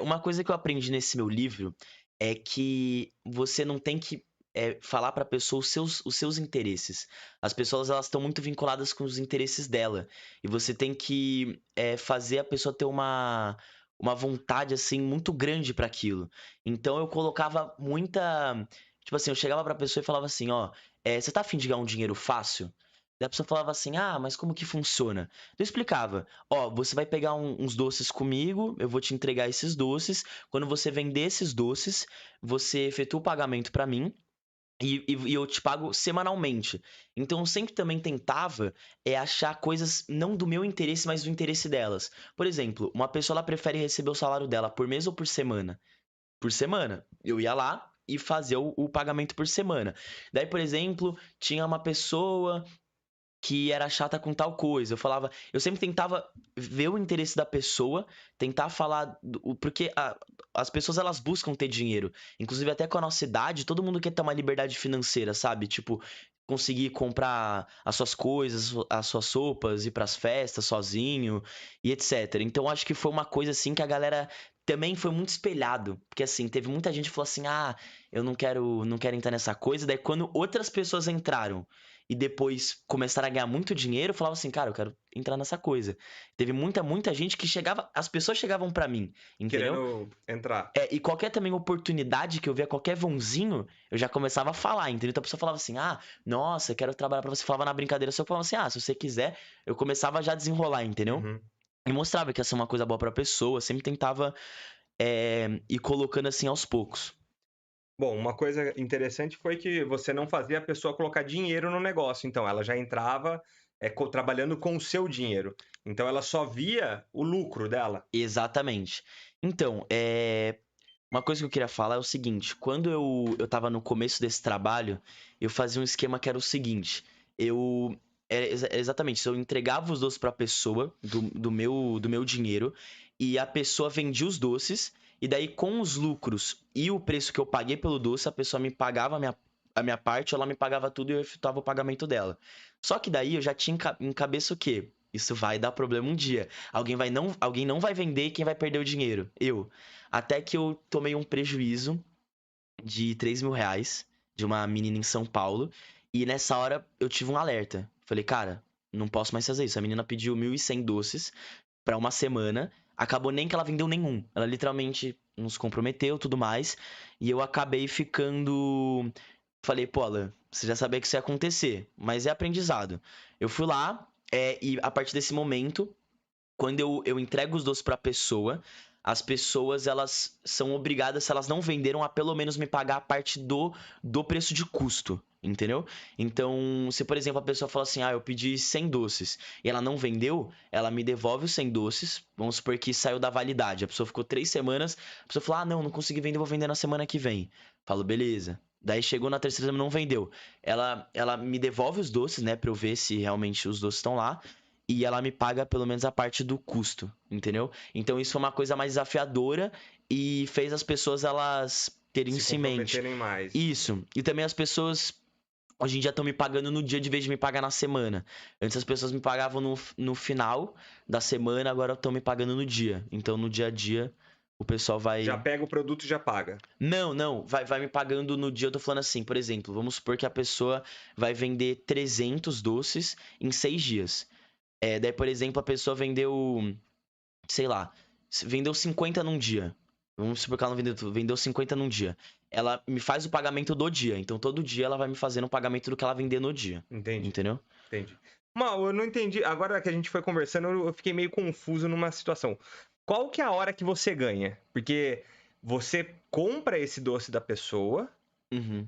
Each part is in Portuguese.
uma coisa que eu aprendi nesse meu livro é que você não tem que falar pra pessoa os seus interesses. As pessoas, elas estão muito vinculadas com os interesses dela. E você tem que fazer a pessoa ter uma vontade, assim, muito grande pra aquilo. Então eu colocava muita. Tipo assim, eu chegava pra pessoa e falava assim: ó, você tá afim de ganhar um dinheiro fácil? Daí a pessoa falava assim: ah, mas como que funciona? Eu explicava: ó, você vai pegar uns doces comigo, eu vou te entregar esses doces. Quando você vender esses doces, você efetua o pagamento pra mim. E eu te pago semanalmente. Então eu sempre também tentava achar coisas não do meu interesse, mas do interesse delas. Por exemplo, uma pessoa ela prefere receber o salário dela por mês ou por semana? Por semana. Eu ia lá e fazia o pagamento por semana. Daí, por exemplo, tinha uma pessoa que era chata com tal coisa. Eu sempre tentava ver o interesse da pessoa, tentar falar, porque as pessoas elas buscam ter dinheiro. Inclusive até com a nossa idade, todo mundo quer ter uma liberdade financeira, sabe? Tipo, conseguir comprar as suas coisas, as suas sopas, ir pras festas sozinho e etc. Então acho que foi uma coisa assim que a galera também foi muito espelhado, porque assim, teve muita gente que falou assim: "Ah, eu não quero entrar nessa coisa". Daí quando outras pessoas entraram e depois começaram a ganhar muito dinheiro, eu falava assim, cara, eu quero entrar nessa coisa. Teve muita gente que chegava, as pessoas chegavam pra mim, entendeu? Querendo entrar. E qualquer também oportunidade que eu via, qualquer vãozinho, eu já começava a falar, entendeu? Então a pessoa falava assim, ah, nossa, eu quero trabalhar pra você. Falava na brincadeira, só que eu falava assim, ah, se você quiser, eu começava já a desenrolar, entendeu? Uhum. E mostrava que ia ser uma coisa boa pra pessoa, sempre tentava ir colocando assim aos poucos. Bom, uma coisa interessante foi que você não fazia a pessoa colocar dinheiro no negócio, então ela já entrava trabalhando com o seu dinheiro. Então ela só via o lucro dela. Exatamente. Então, uma coisa que eu queria falar é o seguinte: quando eu tava no começo desse trabalho, eu fazia um esquema que era o seguinte: eu. Exatamente, eu entregava os doces pra pessoa do meu dinheiro e a pessoa vendia os doces, e daí com os lucros e o preço que eu paguei pelo doce, a pessoa me pagava a minha parte, ela me pagava tudo e eu efetuava o pagamento dela. Só que daí eu já tinha em cabeça o quê? Isso vai dar problema um dia. Alguém não vai vender e quem vai perder o dinheiro? Eu. Até que eu tomei um prejuízo de R$ 3.000 de uma menina em São Paulo. E nessa hora eu tive um alerta. Falei, cara, não posso mais fazer isso. A menina pediu 1.100 doces pra uma semana. Acabou nem que ela vendeu nenhum. Ela literalmente nos comprometeu tudo mais. E eu acabei ficando. Falei, pô, Alan, você já sabia que isso ia acontecer, mas é aprendizado. Eu fui lá, e a partir desse momento, quando eu entrego os doces pra pessoa, as pessoas elas são obrigadas, se elas não venderam, a pelo menos me pagar a parte do preço de custo, entendeu? Então, se por exemplo a pessoa fala assim, ah, eu pedi 100 doces e ela não vendeu, ela me devolve os 100 doces, vamos supor que saiu da validade, a pessoa ficou 3 semanas, a pessoa falou, ah, não consegui vender, vou vender na semana que vem. Falo, beleza. Daí chegou na terceira semana, não vendeu. Ela me devolve os doces, né, pra eu ver se realmente os doces estão lá e ela me paga pelo menos a parte do custo, entendeu? Então isso foi uma coisa mais desafiadora e fez as pessoas elas terem Se isso em mente. comprometerem mais. Isso. E também as pessoas hoje em dia estão me pagando no dia de vez de me pagar na semana. Antes as pessoas me pagavam no final da semana, agora estão me pagando no dia. Então no dia a dia o pessoal Já vai. pega o produto e já paga. Não, vai me pagando no dia. Eu tô falando assim, por exemplo, vamos supor que a pessoa vai vender 300 doces em 6 dias. Daí, por exemplo, a pessoa vendeu, sei lá, vendeu 50 num dia. Vamos supor que ela não vendeu 50 num dia. Ela me faz o pagamento do dia. Então, todo dia ela vai me fazendo o pagamento do que ela vender no dia. Entendi, Entendeu? entendi. Mal, eu não entendi. Agora que a gente foi conversando, eu fiquei meio confuso numa situação. Qual que é a hora que você ganha? Porque você compra esse doce da pessoa, Uhum.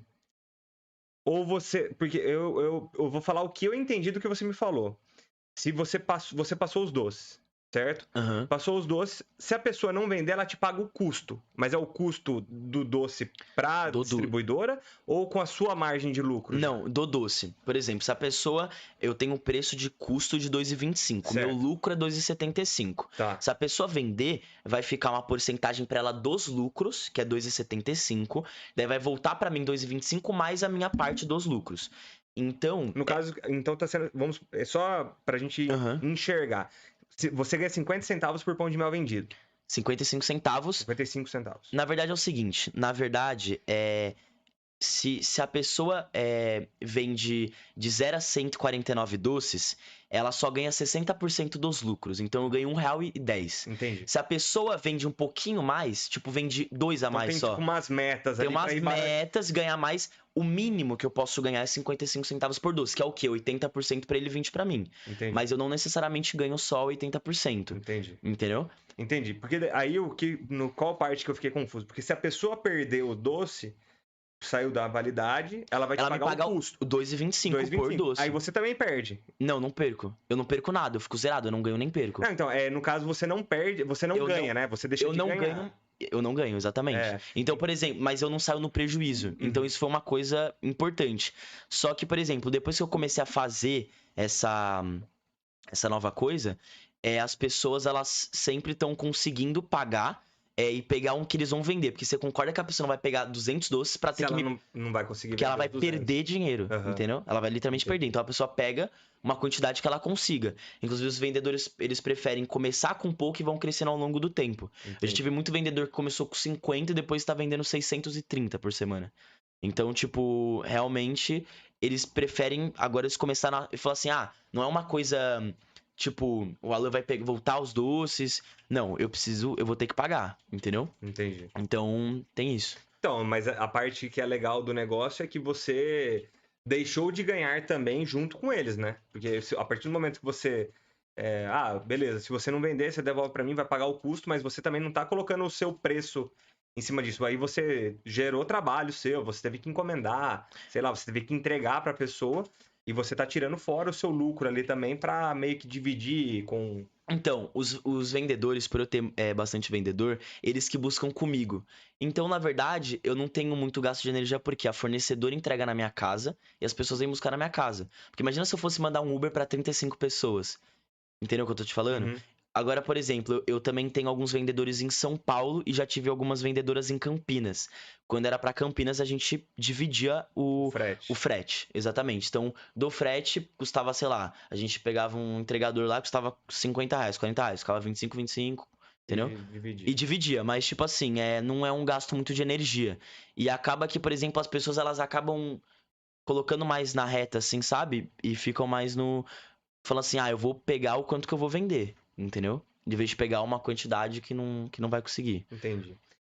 ou você. Porque eu vou falar o que eu entendi do que você me falou. Se você passou os doces, certo? Aham. Passou os doces, se a pessoa não vender, ela te paga o custo. Mas é o custo do doce para Do, do, distribuidora ou com a sua margem de lucro já? Não, do doce. Por exemplo, se a pessoa. Eu tenho um preço de custo de 2,25. Meu Certo. lucro é 2,75. Tá. Se a pessoa vender, vai ficar uma porcentagem para ela dos lucros, que é 2,75. Daí vai voltar para mim 2,25 mais a minha parte dos lucros. Então. No caso, então tá sendo. Vamos, é só pra gente Aham. enxergar. Você ganha 50 centavos por pão de mel vendido. 55 centavos. 55 centavos. Na verdade é o seguinte, se a pessoa vende de 0 a 149 doces, ela só ganha 60% dos lucros. Então eu ganho R$1,10. Entendi. Se a pessoa vende um pouquinho mais, tipo, vende 2 a Então mais tem só. tipo umas metas Tem ali umas pra ir metas, ganhar mais. O mínimo que eu posso ganhar é 55 centavos por doce, que é o quê? 80% pra ele e 20% pra mim. Entendi. Mas eu não necessariamente ganho só 80%. Entendi. Entendeu? Entendi. Porque aí qual parte que eu fiquei confuso? Porque se a pessoa perder o doce, saiu da validade, ela vai te Ela me pagar paga o custo. o 2,25 por 2,25. doce. Aí você também perde. Não perco. Eu não perco nada, eu fico zerado, eu não ganho nem perco. Não, então, no caso, você não perde, você não Eu ganha, né? Você deixa Eu de não ganhar. ganho. Eu não ganho, exatamente. É. Então, por exemplo, mas eu não saio no prejuízo. Então, isso foi uma coisa importante. Só que, por exemplo, depois que eu comecei a fazer essa nova coisa, as pessoas, elas sempre estão conseguindo pagar e pegar um que eles vão vender. Porque você concorda que a pessoa não vai pegar 200 doces pra Se ter que ela me... não vai conseguir Porque ela vender vai os 200. perder dinheiro, Aham. entendeu? Ela vai literalmente Entendi. perder. Então, a pessoa pega uma quantidade que ela consiga. Inclusive, os vendedores, eles preferem começar com pouco e vão crescendo ao longo do tempo. Eu já Entendi. tive muito vendedor que começou com 50 e depois tá vendendo 630 por semana. Então, tipo, realmente, eles preferem agora eles começaram a falar assim, não é uma coisa, tipo, o Alan vai voltar os doces. Não, eu vou ter que pagar, entendeu? Entendi. Então, tem isso. Então, mas a parte que é legal do negócio é que você deixou de ganhar também junto com eles, né? Porque a partir do momento que você. Beleza, se você não vender, você devolve pra mim, vai pagar o custo, mas você também não tá colocando o seu preço em cima disso. Aí você gerou trabalho seu, você teve que encomendar, sei lá, você teve que entregar pra pessoa e você tá tirando fora o seu lucro ali também pra meio que dividir com. Então, os vendedores, por eu ter bastante vendedor, eles que buscam comigo. Então, na verdade, eu não tenho muito gasto de energia porque a fornecedora entrega na minha casa e as pessoas vêm buscar na minha casa. Porque imagina se eu fosse mandar um Uber pra 35 pessoas. Entendeu o que eu tô te falando? Uhum. Agora, por exemplo, eu também tenho alguns vendedores em São Paulo e já tive algumas vendedoras em Campinas. Quando era pra Campinas, a gente dividia o Frete. frete, exatamente. Então, do frete custava, sei lá, a gente pegava um entregador lá, custava R$50, R$40, ficava 25, 25, entendeu? Dividir. E dividia, mas tipo assim, não é um gasto muito de energia. E acaba que, por exemplo, as pessoas elas acabam colocando mais na reta, assim, sabe? E ficam mais no. Falando assim, eu vou pegar o quanto que eu vou vender, entendeu? De vez de pegar uma quantidade que não vai conseguir. Entendi.